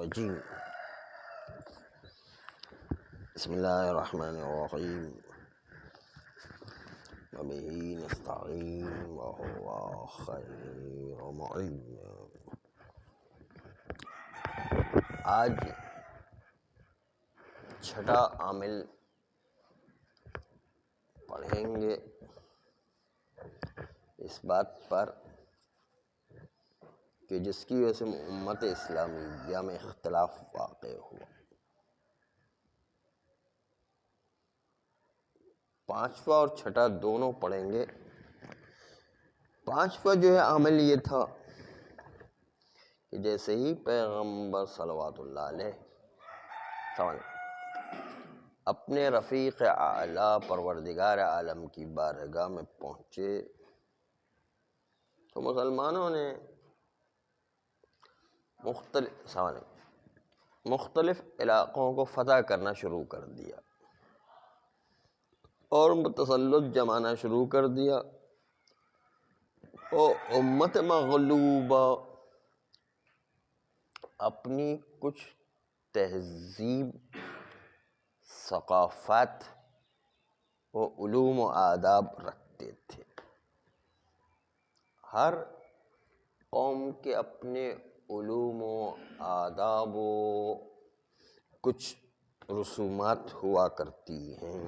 الرجیم بسم اللہ الرحمن الرحیم وبہ نستعین وہو خیر معین۔ آج چھٹا عامل پڑھیں گے اس بات پر کہ جس کی وجہ سے امت اسلامیہ میں اختلاف واقع ہوا۔ پانچواں اور چھٹا دونوں پڑھیں گے۔ پانچواں جو ہے عمل یہ تھا کہ جیسے ہی پیغمبر صلوات اللہ علیہ اپنے رفیق اعلیٰ پروردگار عالم کی بارگاہ میں پہنچے تو مسلمانوں نے مختلف علاقوں کو فتح کرنا شروع کر دیا اور تسلط جمانا شروع کر دیا، اور امت مغلوبہ اپنی کچھ تہذیب، ثقافت و علوم و آداب رکھتے تھے۔ ہر قوم کے اپنے علوم و آداب و کچھ رسومات ہوا کرتی ہیں۔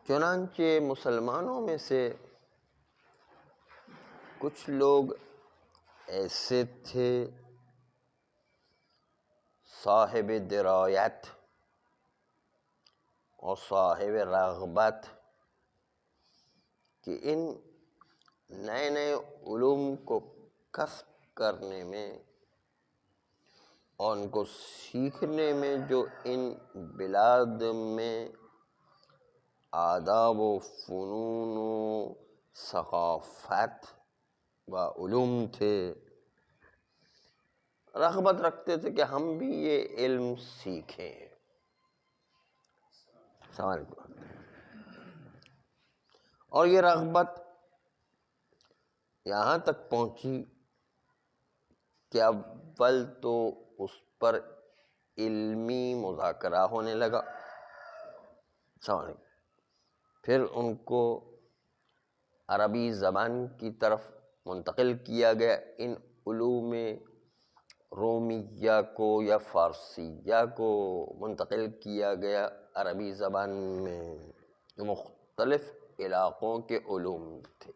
چنانچہ مسلمانوں میں سے کچھ لوگ ایسے تھے صاحب درایت اور صاحب رغبت کہ ان نئے نئے علوم کو کسب کرنے میں اور ان کو سیکھنے میں جو ان بلاد میں آداب و فنون و ثقافت و علوم تھے، رغبت رکھتے تھے کہ ہم بھی یہ علم سیکھیں۔ اور یہ رغبت یہاں تک پہنچی کہ اول تو اس پر علمی مذاکرہ ہونے لگا، پھر ان کو عربی زبان کی طرف منتقل کیا گیا، ان علوم رومیہ کو یا فارسیہ کو منتقل کیا گیا عربی زبان میں، جو مختلف علاقوں کے علوم تھے،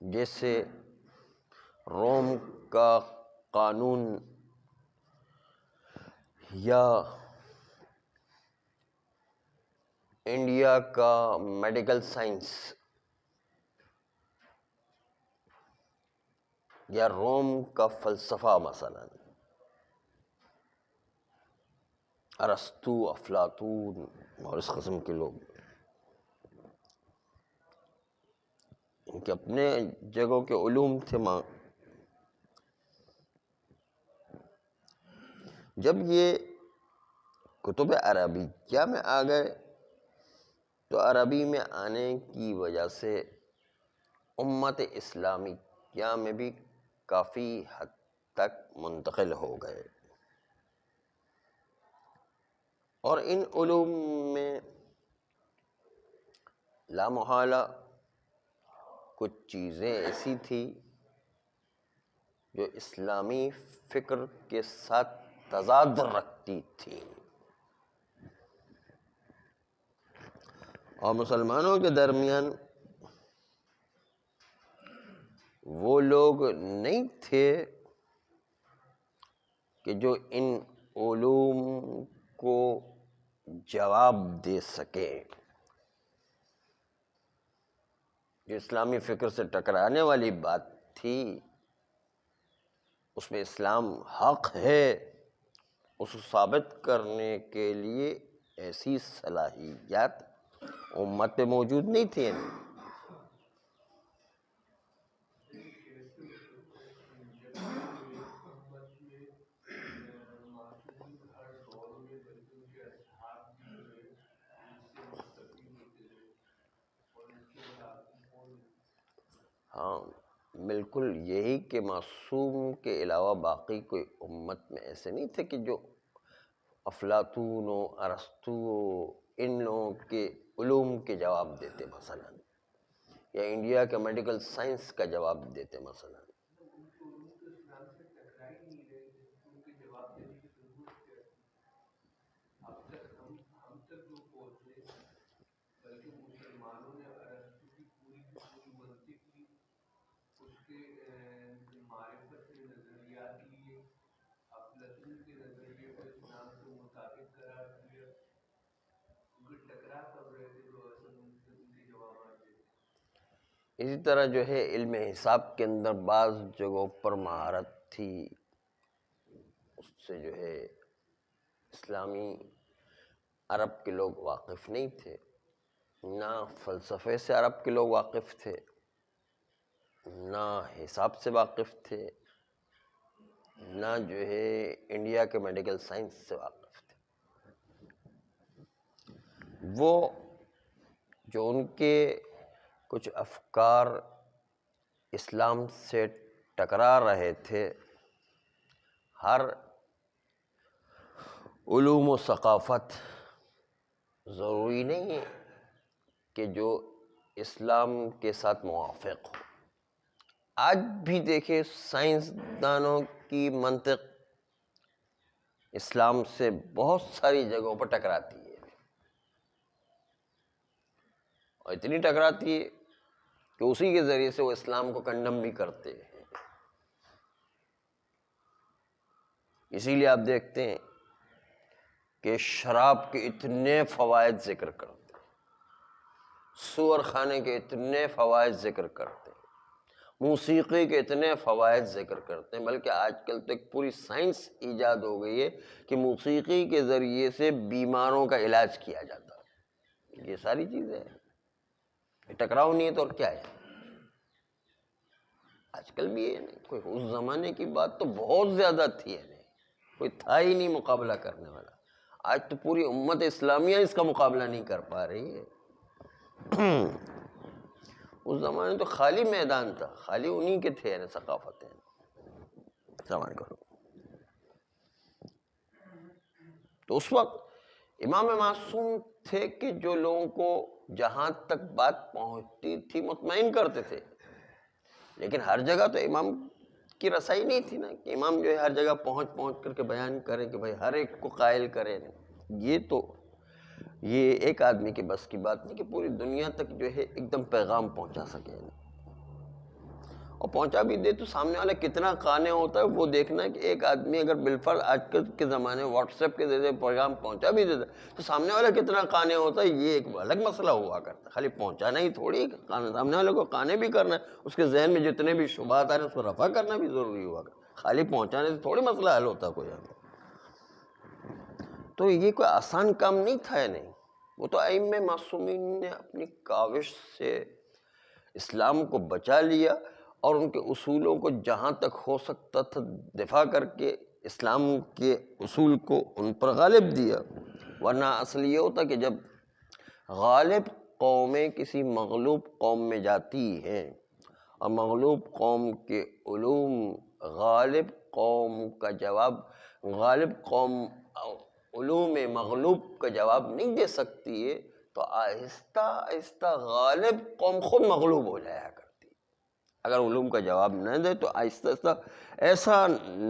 جیسے روم کا قانون یا انڈیا کا میڈیکل سائنس یا روم کا فلسفہ، مثلا ارسطو، افلاطون اور اس قسم کے لوگ، ان کے اپنے جگہوں کے علوم تھے۔ جب یہ کتب عربیہ میں آ گئے تو عربی میں آنے کی وجہ سے امت اسلامیہ میں بھی کافی حد تک منتقل ہو گئے، اور ان علوم میں لامحالہ کچھ چیزیں ایسی تھیں جو اسلامی فکر کے ساتھ تضاد رکھتی تھیں، اور مسلمانوں کے درمیان وہ لوگ نہیں تھے کہ جو ان علوم کو جواب دے سکیں، جو اسلامی فکر سے ٹکرانے والی بات تھی، اس میں اسلام حق ہے، اس کو ثابت کرنے کے لیے ایسی صلاحیت امت میں موجود نہیں تھی۔ ہاں، بالکل یہی کہ معصوم کے علاوہ باقی کوئی امت میں ایسے نہیں تھے کہ جو افلاطون و ارسطو ان لوگوں کے علوم کے جواب دیتے مثلا، یا انڈیا کے میڈیکل سائنس کا جواب دیتے مثلا۔ اسی طرح جو ہے علم حساب کے اندر بعض جگہوں پر مہارت تھی، اس سے جو ہے اسلامی عرب کے لوگ واقف نہیں تھے، نہ فلسفے سے عرب کے لوگ واقف تھے، نہ حساب سے واقف تھے، نہ جو ہے انڈیا کے میڈیکل سائنس سے واقف تھے۔ وہ جو ان کے کچھ افکار اسلام سے ٹکرا رہے تھے، ہر علوم و ثقافت ضروری نہیں ہے کہ جو اسلام کے ساتھ موافق ہو۔ آج بھی دیکھیں سائنسدانوں کی منطق اسلام سے بہت ساری جگہوں پر ٹکراتی ہے، اور اتنی ٹکراتی ہے کہ اسی کے ذریعے سے وہ اسلام کو کنڈم بھی کرتے ہیں۔ اسی لیے آپ دیکھتے ہیں کہ شراب کے اتنے فوائد ذکر کرتے ہیں، سور خانے کے اتنے فوائد ذکر کرتے ہیں، موسیقی کے اتنے فوائد ذکر کرتے ہیں، بلکہ آج کل تو ایک پوری سائنس ایجاد ہو گئی ہے کہ موسیقی کے ذریعے سے بیماروں کا علاج کیا جاتا ہے۔ یہ ساری چیزیں ہیں، ٹکراؤ نہیں ہے تو اور کیا ہے؟ آج کل بھی ہے نہیں، کوئی اس زمانے کی بات تو بہت زیادہ تھی ہے نہیں، کوئی تھا ہی نہیں مقابلہ کرنے والا۔ آج تو پوری امت اسلامیہ اس کا مقابلہ نہیں کر پا رہی ہے۔ اس زمانے تو خالی میدان تھا، خالی انہی کے تھے ثقافتیں۔ سامان کرو تو اس وقت امام معصوم تھے کہ جو لوگوں کو جہاں تک بات پہنچتی تھی مطمئن کرتے تھے، لیکن ہر جگہ تو امام کی رسائی نہیں تھی نا کہ امام جو ہے ہر جگہ پہنچ کر کے بیان کریں کہ بھائی ہر ایک کو قائل کریں۔ یہ ایک آدمی کے بس کی بات نہیں کہ پوری دنیا تک جو ہے ایک دم پیغام پہنچا سکے، اور پہنچا بھی دے تو سامنے والا کتنا قانع ہوتا ہے وہ دیکھنا کہ ایک آدمی اگر بالفرض آج کل کے زمانے واٹس ایپ کے ذریعے پیغام پہنچا بھی دیتا تو سامنے والا کتنا قانع ہوتا ہے، یہ ایک الگ مسئلہ ہوا کرتا ہے۔ خالی پہنچانا ہی تھوڑی، سامنے والے کو قانع بھی کرنا ہے، اس کے ذہن میں جتنے بھی شبہات آ رہے ہیں اس کو رفع کرنا بھی ضروری ہوا کرتا۔ خالی پہنچانے سے تھوڑی مسئلہ حل ہوتا کوئی ہمیں۔ تو یہ کوئی آسان کام نہیں تھا ہے نہیں، وہ تو ائمہ معصومین نے اپنی کاوش سے اسلام کو بچا لیا اور ان کے اصولوں کو جہاں تک ہو سکتا تھا دفاع کر کے اسلام کے اصول کو ان پر غالب دیا۔ ورنہ اصل یہ ہوتا کہ جب غالب قومیں کسی مغلوب قوم میں جاتی ہیں اور مغلوب قوم کے علوم غالب قوم کا جواب، غالب قوم علوم مغلوب کا جواب نہیں دے سکتی ہے تو آہستہ آہستہ غالب قوم خود مغلوب ہو جایا کرتی ہے۔ اگر علوم کا جواب نہ دے تو آہستہ آہستہ ایسا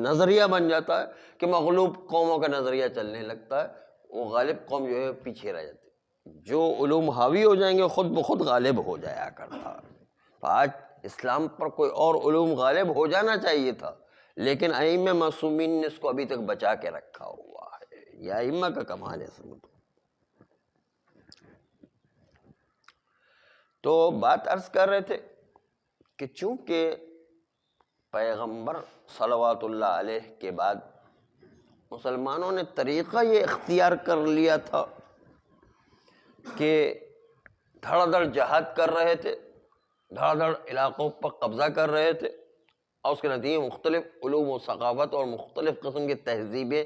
نظریہ بن جاتا ہے کہ مغلوب قوموں کا نظریہ چلنے لگتا ہے، وہ غالب قوم جو ہے پیچھے رہ جاتی ہے، جو علوم حاوی ہو جائیں گے خود بخود غالب ہو جایا کرتا ہے۔ تو آج اسلام پر کوئی اور علوم غالب ہو جانا چاہیے تھا، لیکن ائمہ معصومین نے اس کو ابھی تک بچا کے رکھا ہوا ہے۔ یہ ائمہ کا کمال ہے سمجھو۔ تو بات عرض کر رہے تھے کہ چونکہ پیغمبر صلوات اللہ علیہ کے بعد مسلمانوں نے طریقہ یہ اختیار کر لیا تھا کہ دھڑ دھڑ جہاد کر رہے تھے، دھڑ دھڑ علاقوں پر قبضہ کر رہے تھے، اور اس کے نتیجے مختلف علوم و ثقافت اور مختلف قسم کی تہذیبیں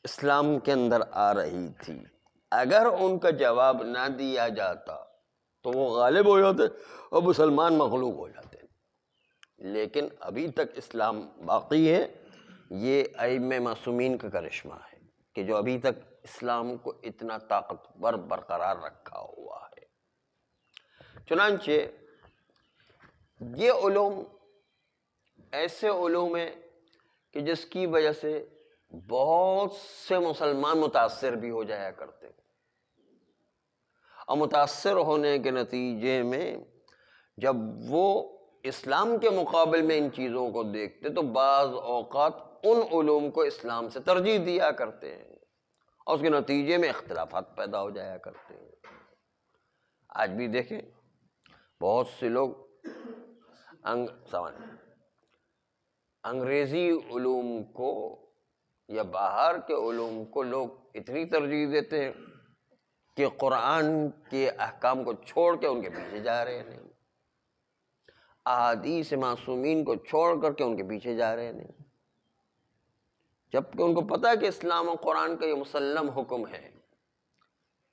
اسلام کے اندر آ رہی تھی۔ اگر ان کا جواب نہ دیا جاتا تو وہ غالب ہو جاتے اور مسلمان مغلوب ہو جاتے۔ لیکن ابھی تک اسلام باقی ہے. یہ ائمہ معصومین کا کرشمہ ہے کہ جو ابھی تک اسلام کو اتنا طاقتور برقرار رکھا ہوا ہے. چنانچہ یہ علوم ایسے علوم ہیں کہ جس کی وجہ سے بہت سے مسلمان متاثر بھی ہو جایا کرتے ہیں، اور متاثر ہونے کے نتیجے میں جب وہ اسلام کے مقابل میں ان چیزوں کو دیکھتے تو بعض اوقات ان علوم کو اسلام سے ترجیح دیا کرتے ہیں، اور اس کے نتیجے میں اختلافات پیدا ہو جایا کرتے ہیں. آج بھی دیکھیں بہت سے لوگ انگریزی علوم کو یا باہر کے علوم کو لوگ اتنی ترجیح دیتے ہیں کہ قرآن کے احکام کو چھوڑ کے ان کے پیچھے جا رہے ہیں، احادیث معصومین کو چھوڑ کر کے ان کے پیچھے جا رہے ہیں، جبکہ ان کو پتہ ہے کہ اسلام و قرآن کا یہ مسلم حکم ہے.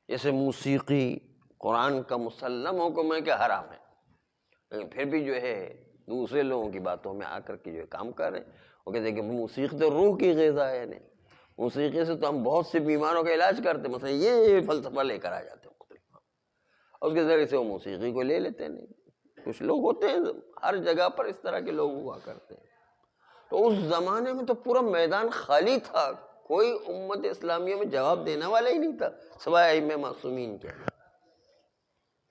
جیسے موسیقی قرآن کا مسلم حکم ہے کہ حرام ہے، لیکن پھر بھی جو ہے دوسرے لوگوں کی باتوں میں آ کر کے جو ہے کام کر رہے ہیں. وہ کہتے ہیں کہ موسیقی تو روح کی غذا ہے. نہیں، موسیقی سے تو ہم بہت سے بیماروں کا علاج کرتے ہیں، مثلا یہ فلسفہ لے کر آ جاتے ہیں مختلف، اور اس کے ذریعے سے وہ موسیقی کو لے لیتے ہیں. نہیں، کچھ لوگ ہوتے ہیں ہر جگہ پر اس طرح کے لوگ ہوا کرتے ہیں. تو اس زمانے میں تو پورا میدان خالی تھا، کوئی امت اسلامیہ میں جواب دینے والا ہی نہیں تھا سوائے ائمہ معصومین کے،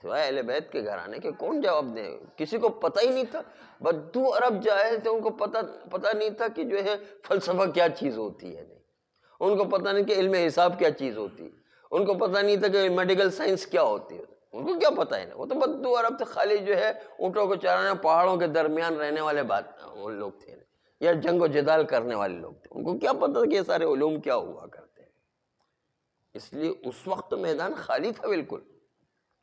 سوائے اہل بیت کے گھرانے کے. کون جواب دے؟ کسی کو پتہ ہی نہیں تھا. بدو عرب جاہل تھے، ان کو پتہ نہیں تھا کہ جو ہے فلسفہ کیا چیز ہوتی ہے. نہیں، ان کو پتہ نہیں کہ علم حساب کیا چیز ہوتی ہے، ان کو پتہ نہیں تھا کہ میڈیکل سائنس کیا ہوتی ہے. ان کو کیا پتہ ہے؟ وہ تو بدو عرب تھے، خالی جو ہے اونٹوں کو چرانے پہاڑوں کے درمیان رہنے والے وہ لوگ تھے، یا جنگ و جدال کرنے والے لوگ تھے. ان کو کیا پتہ کہ یہ سارے علوم کیا ہوا کرتے ہیں. اس لیے اس وقت میدان خالی تھا بالکل.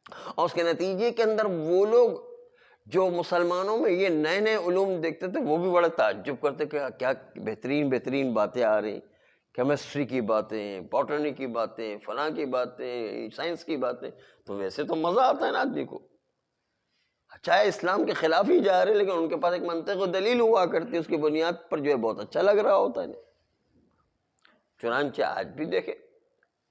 اور اس کے نتیجے کے اندر وہ لوگ جو مسلمانوں میں یہ نئے نئے علوم دیکھتے تھے وہ بھی بڑا تعجب کرتے کہ کیا بہترین باتیں آ رہی، کیمسٹری کی باتیں، باٹنی کی باتیں، فلاں کی باتیں، سائنس کی باتیں. تو ویسے تو مزہ آتا ہے نا آدمی کو، چاہے اسلام کے خلاف ہی جا رہے لیکن ان کے پاس ایک منطق و دلیل ہوا کرتی ہے، اس کی بنیاد پر جو ہے بہت اچھا لگ رہا ہوتا ہے. چنانچہ آج بھی دیکھیں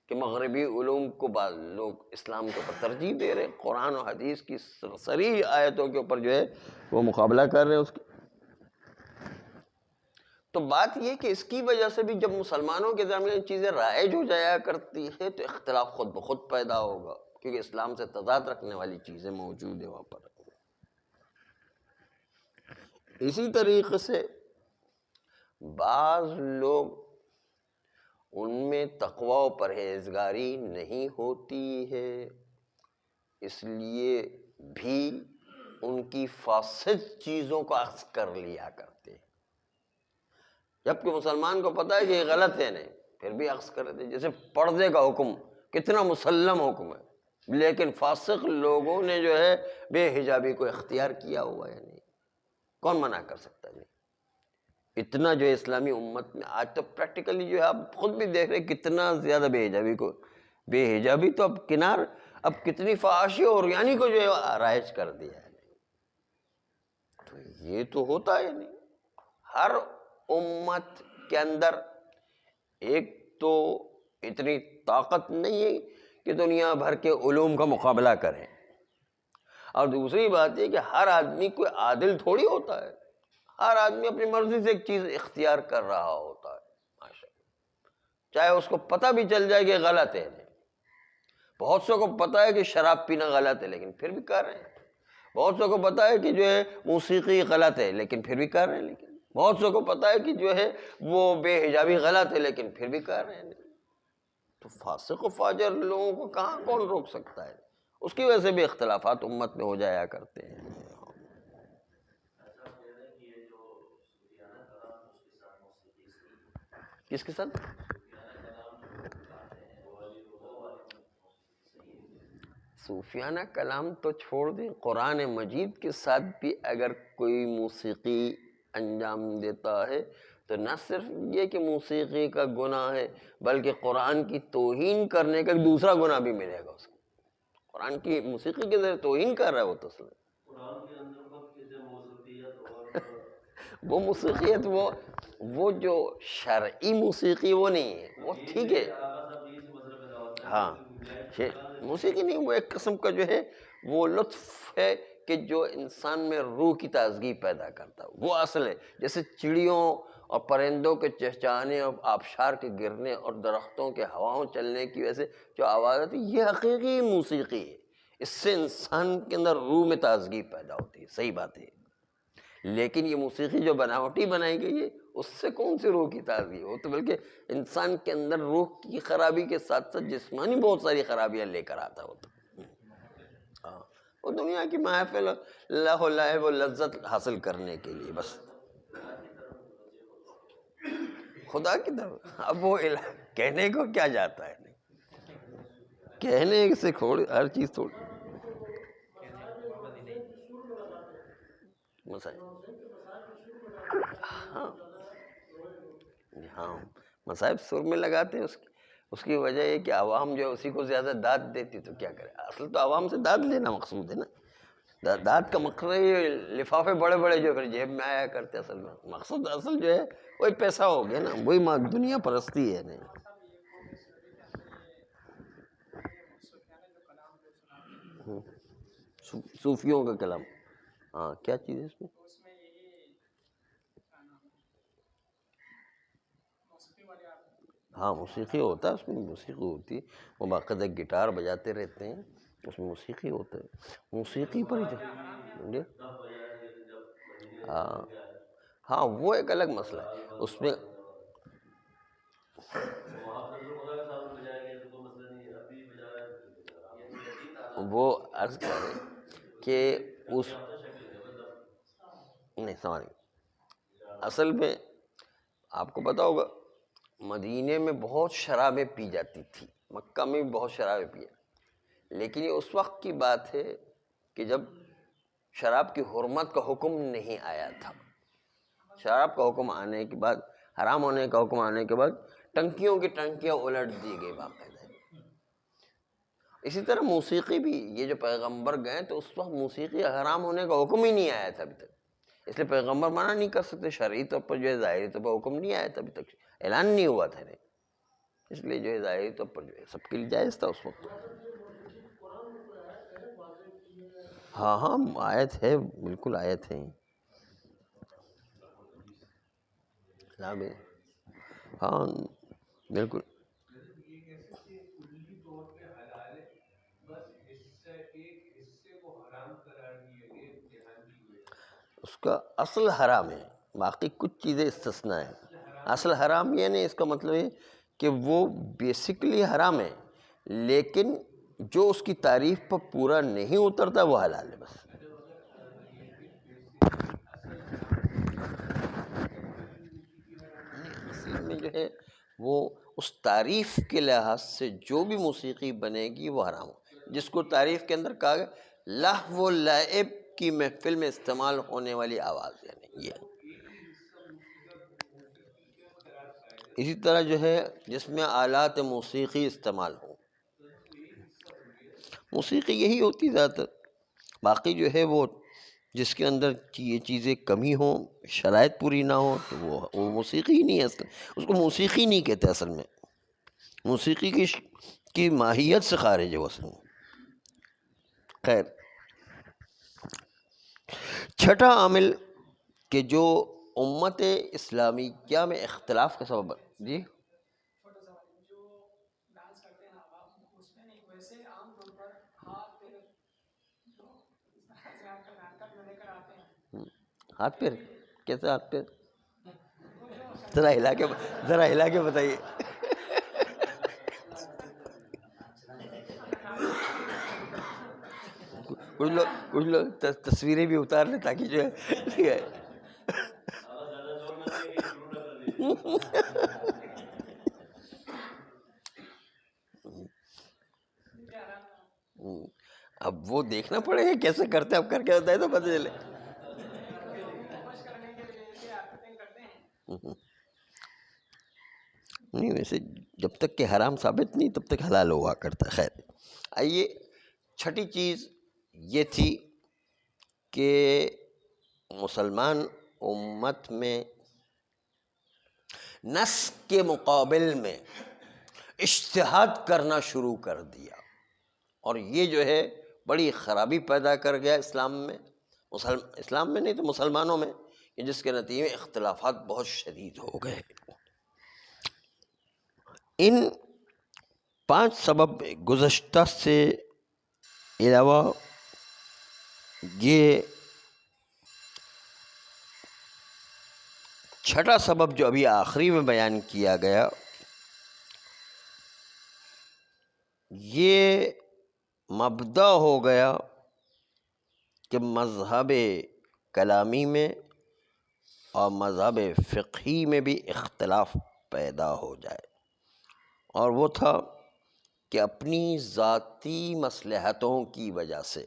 کہ مغربی علوم کو بعض لوگ اسلام کے اوپر ترجیح دے رہے ہیں، قرآن و حدیث کی صریح آیتوں کے اوپر جو ہے وہ مقابلہ کر رہے ہیں اس کی. تو بات یہ کہ اس کی وجہ سے بھی جب مسلمانوں کے درمیان چیزیں رائج ہو جایا کرتی ہے تو اختلاف خود بخود پیدا ہوگا، کیونکہ اسلام سے تضاد رکھنے والی چیزیں موجود ہیں وہاں پر. اسی طریقے سے بعض لوگ ان میں تقوی و پرہیزگاری نہیں ہوتی ہے، اس لیے بھی ان کی فاسد چیزوں کو اخذ کر لیا کرتے ہیں، جبکہ مسلمان کو پتہ ہے کہ یہ غلط ہے، نہیں پھر بھی اخذ کر لیتے. جیسے پردے کا حکم کتنا مسلم حکم ہے، لیکن فاسق لوگوں نے جو ہے بے حجابی کو اختیار کیا ہوا ہے. نہیں، کون منع کر سکتا ہے؟ نہیں، اتنا جو ہے اسلامی امت میں آج تو پریکٹیکلی جو ہے آپ خود بھی دیکھ رہے کتنا زیادہ بے حجابی تو اب کتنی فحاشی اور یعنی کو جو ہے رائج کر دیا ہے. تو یہ تو ہوتا ہے نہیں. ہر امت کے اندر ایک تو اتنی طاقت نہیں ہے کہ دنیا بھر کے علوم کا مقابلہ کریں، اور دوسری بات یہ کہ ہر آدمی کوئی عادل تھوڑی ہوتا ہے. ہر آدمی اپنی مرضی سے ایک چیز اختیار کر رہا ہوتا ہے، ماشاءاللہ، چاہے اس کو پتہ بھی چل جائے کہ غلط ہے. بہت سو کو پتہ ہے کہ شراب پینا غلط ہے لیکن پھر بھی کر رہے ہیں. بہت سو کو پتہ ہے کہ جو ہے موسیقی غلط ہے لیکن پھر بھی کر رہے ہیں. لیکن بہت سو کو پتہ ہے کہ جو ہے وہ بے حجابی غلط ہے لیکن پھر بھی کر رہے ہیں. تو فاسق و فاجر لوگوں کو کہاں کون روک سکتا ہے؟ اس کی وجہ سے بھی اختلافات امت میں ہو جایا کرتے ہیں. کس کے ساتھ؟ صوفیانہ کلام تو چھوڑ دیں، قرآن مجید کے ساتھ بھی اگر کوئی موسیقی انجام دیتا ہے تو نہ صرف یہ کہ موسیقی کا گناہ ہے بلکہ قرآن کی توہین کرنے کا دوسرا گناہ بھی ملے گا اس کو. قرآن کی موسیقی کے ذریعے توہین کر رہا ہے وہ. تو وہ موسیقیت وہ جو شرعی موسیقی وہ نہیں ہے، وہ ٹھیک ہے، ہاں موسیقی نہیں، وہ ایک قسم کا جو ہے وہ لطف ہے کہ جو انسان میں روح کی تازگی پیدا کرتا ہے، وہ اصل ہے. جیسے چڑیوں اور پرندوں کے چہچہانے اور آبشار کے گرنے اور درختوں کے ہواؤں چلنے کی وجہ سے جو آواز آتی ہے، یہ حقیقی موسیقی ہے. اس سے انسان کے اندر روح میں تازگی پیدا ہوتی ہے، صحیح بات ہے. لیکن یہ موسیقی جو بناوٹی بنائی گئی ہے، اس سے کون سی روح کی تازگی ہو؟ تو بلکہ انسان کے اندر روح کی خرابی کے ساتھ ساتھ جسمانی بہت ساری خرابیاں لے کر آتا ہوتا. ہاں، وہ دنیا کی محفل اللہ و لعب و لذت حاصل کرنے کے لیے بس. خدا کی طرف اب وہ کہنے کو کیا جاتا ہے، کہنے سے کھوڑ ہر چیز تھوڑی ہاں مصائب سر میں لگاتے ہیں. اس کی وجہ یہ کہ عوام جو ہے اسی کو زیادہ داد دیتی، تو کیا کرے؟ اصل تو عوام سے داد لینا مقصود ہے نا. داد کا مقصد یہ لفافے بڑے بڑے جو پھر جیب میں آیا کرتے، اصل میں مقصد اصل جو ہے وہی پیسہ ہو گیا نا، وہی دنیا پرستی ہے. نہیں صوفیوں کا کلام، ہاں کیا چیز ہے اس میں؟ ہاں موسیقی ہوتا ہے اس میں، موسیقی ہوتی ہے. وہ باقاعدہ گٹار بجاتے رہتے ہیں، اس میں موسیقی ہوتا ہے. موسیقی پر ہاں وہ ایک الگ مسئلہ ہے. اس میں وہ عرض کریں کہ اس نہیں سمجھ اصل میں آپ کو پتا ہوگا مدینے میں بہت شرابیں پی جاتی تھی، مکہ میں بھی بہت شرابیں پی، لیکن یہ اس وقت کی بات ہے کہ جب شراب کی حرمت کا حکم نہیں آیا تھا. شراب کا حکم آنے کے بعد، حرام ہونے کا حکم آنے کے بعد ٹنکیوں کی ٹنکیاں الٹ دی گئی باقاعدہ. اسی طرح موسیقی بھی، یہ جو پیغمبر گئے تو اس وقت موسیقی حرام ہونے کا حکم ہی نہیں آیا تھا ابھی تک، اس لیے پیغمبر منع نہیں کر سکتے. شرعی طور پر جو ہے ظاہری طور پر حکم نہیں آیا تھا ابھی تک، اعلان نہیں ہوا تھا، نہیں. اس لیے جو ہے ظاہری طور پر جو ہے سب کے لیے جائز تھا اس وقت. ہاں ہاں آیت ہے، بالکل آیت ہے. ہاں بالکل. اس کا اصل حرام ہے، باقی کچھ چیزیں استثناء ہیں. اصل حرام یہ نہیں، اس کا مطلب ہے کہ وہ بیسیکلی حرام ہے، لیکن جو اس کی تعریف پر پورا نہیں اترتا وہ حلال ہے بس. اصل میں جو ہے وہ اس تعریف کے لحاظ سے جو بھی موسیقی بنے گی وہ حرام ہو. جس کو تعریف کے اندر کہا گیا لہو و لعب کی محفل میں استعمال ہونے والی آواز، یعنی یہ. اسی طرح جو ہے جس میں آلات موسیقی استعمال ہوں، موسیقی یہی ہوتی زیادہ تر. باقی جو ہے وہ جس کے اندر یہ چیزیں کمی ہوں، شرائط پوری نہ ہوں، تو وہ موسیقی ہی نہیں ہے. اصل اس کو موسیقی نہیں کہتے، اصل میں موسیقی کی ماہیت سے خارج ہے وہ اصل میں. خیر، چھٹا عامل کہ جو امت اسلامیہ میں اختلاف کا سبب جی ہاتھ پیر کیسے؟ ہاتھ پیر ذرا ہلا کے بتائیے. کچھ لوگ تصویریں بھی اتار لیں تاکہ جو ہے اب وہ دیکھنا پڑے گا کیسے کرتے، اب کر کے بتائے تو پتہ چلے. نہیں ویسے جب تک کہ حرام ثابت نہیں تب تک حلال ہوا کرتا. خیر آئیے، چھٹی چیز یہ تھی کہ مسلمان امت میں نص کے مقابل میں اجتہاد کرنا شروع کر دیا، اور یہ جو ہے بڑی خرابی پیدا کر گیا اسلام میں، اسلام میں نہیں تو مسلمانوں میں، کہ جس کے نتیجے میں اختلافات بہت شدید ہو گئے۔ ان 5 سبب گزشتہ سے علاوہ یہ 6واں سبب جو ابھی آخری میں بیان کیا گیا، یہ مبدا ہو گیا کہ مذہب کلامی میں اور مذہب فقہی میں بھی اختلاف پیدا ہو جائے، اور وہ تھا کہ اپنی ذاتی مصلحتوں کی وجہ سے،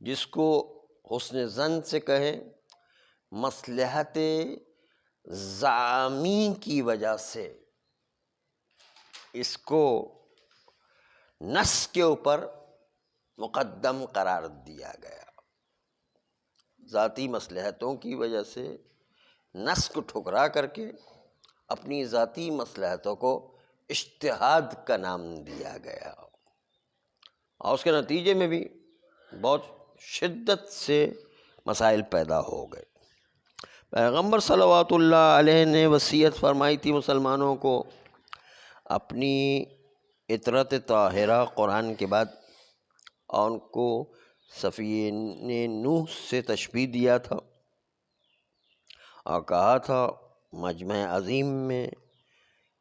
جس کو حسن ظن سے کہیں، مصلحت زعامی کی وجہ سے اس کو نص کے اوپر مقدم قرار دیا گیا۔ ذاتی مصلحتوں کی وجہ سے نص کو ٹھکرا کر کے اپنی ذاتی مصلحتوں کو اجتہاد کا نام دیا گیا، اور اس کے نتیجے میں بھی بہت شدت سے مسائل پیدا ہو گئے۔ پیغمبر صلوات اللہ علیہ نے وصیت فرمائی تھی مسلمانوں کو اپنی عطرت طاہرہ قرآن کے بعد، اور ان کو سفینہ نوح سے تشبیہ دیا تھا، اور کہا تھا مجمع عظیم میں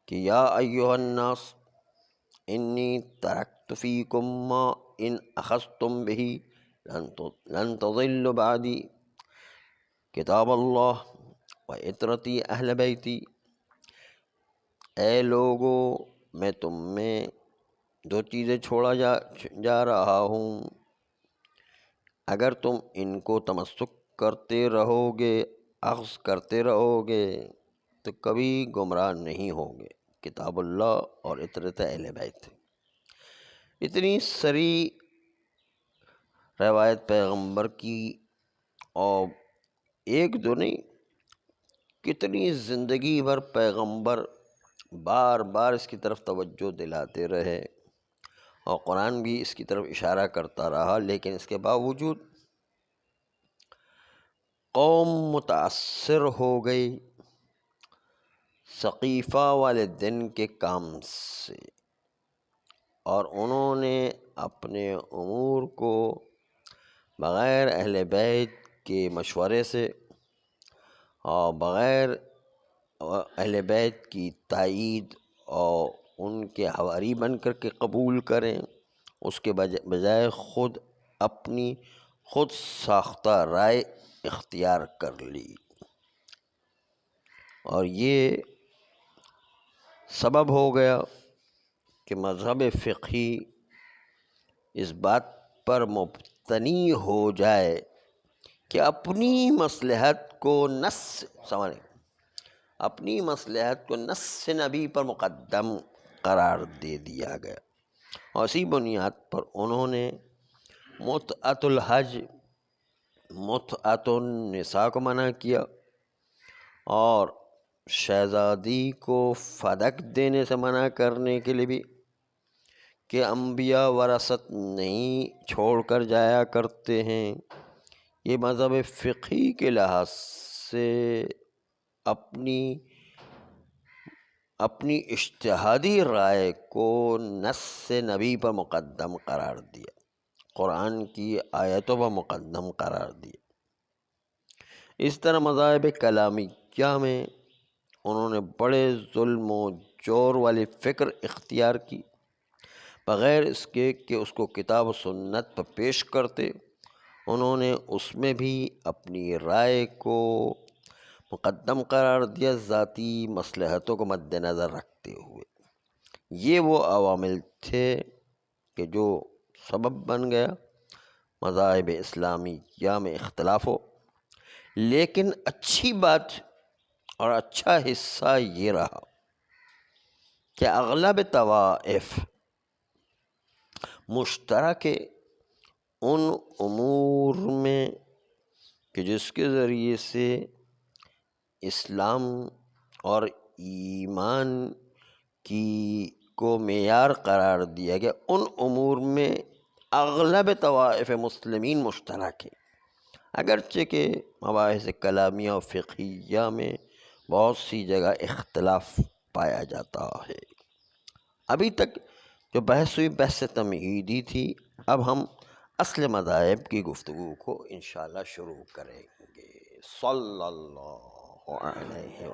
کہ یا ایھا الناس انی ترکت فیکم ما ان اخذتم بہ لن تضلوا بعدی کتاب اللہ و عطرتی اہل بیتی۔ اے لوگو، میں تم میں 2 چیزیں چھوڑا جا رہا ہوں، اگر تم ان کو تمسک کرتے رہو گے، اخذ کرتے رہو گے، تو کبھی گمراہ نہیں ہوگے، کتاب اللہ اور عطرت اہل بیت۔ اتنی سری روایت پیغمبر کی، اور ایک دو نہیں، کتنی زندگی بھر پیغمبر بار بار اس کی طرف توجہ دلاتے رہے، اور قرآن بھی اس کی طرف اشارہ کرتا رہا، لیکن اس کے باوجود قوم متاثر ہو گئی سقیفہ والے دن کے کام سے، اور انہوں نے اپنے امور کو بغیر اہل بیت کے مشورے سے اور بغیر اہل بیت کی تائید اور ان کے حواری بن کر کے قبول کریں، اس کے بجائے اپنی خود ساختہ رائے اختیار کر لی، اور یہ سبب ہو گیا کہ مذہب فقہی اس بات پر مبتنی ہو جائے کہ اپنی مصلحت کو اپنی مصلحت کو نص نبی پر مقدم قرار دے دیا گیا، اور اسی بنیاد پر انہوں نے متعۃ الحج، متعۃ النساء کو منع کیا، اور شہزادی کو فدک دینے سے منع کرنے کے لیے بھی، کہ انبیاء وراثت نہیں چھوڑ کر جایا کرتے ہیں۔ یہ مذہب فقہی کے لحاظ سے اپنی اجتہادی رائے کو نص نبی پر مقدم قرار دیا، قرآن کی آیتوں پر مقدم قرار دیا۔ اس طرح مذاہب کلامیہ میں انہوں نے بڑے ظلم و جور والی فکر اختیار کی، بغیر اس کے کہ اس کو کتاب و سنت پر پیش کرتے، انہوں نے اس میں بھی اپنی رائے کو مقدم قرار دیا، ذاتی مصلحتوں کو مد نظر رکھتے ہوئے۔ یہ وہ عوامل تھے کہ جو سبب بن گیا مذاہب اسلامیہ میں اختلاف ہو، لیکن اچھی بات اور اچھا حصہ یہ رہا کہ اغلب طوائف مشترک ان امور میں کہ جس کے ذریعے سے اسلام اور ایمان کو معیار قرار دیا گیا، ان امور میں اغلب طوائف مسلمین مشترک ہیں، اگرچہ کہ مباحث کلامیہ و فقہیہ میں بہت سی جگہ اختلاف پایا جاتا ہے۔ ابھی تک جو بحث ہوئی بحث تمہیدی تھی، اب ہم اصل مذاہب کی گفتگو کو انشاءاللہ شروع کریں گے۔ صلی اللہ علیہ وسلم۔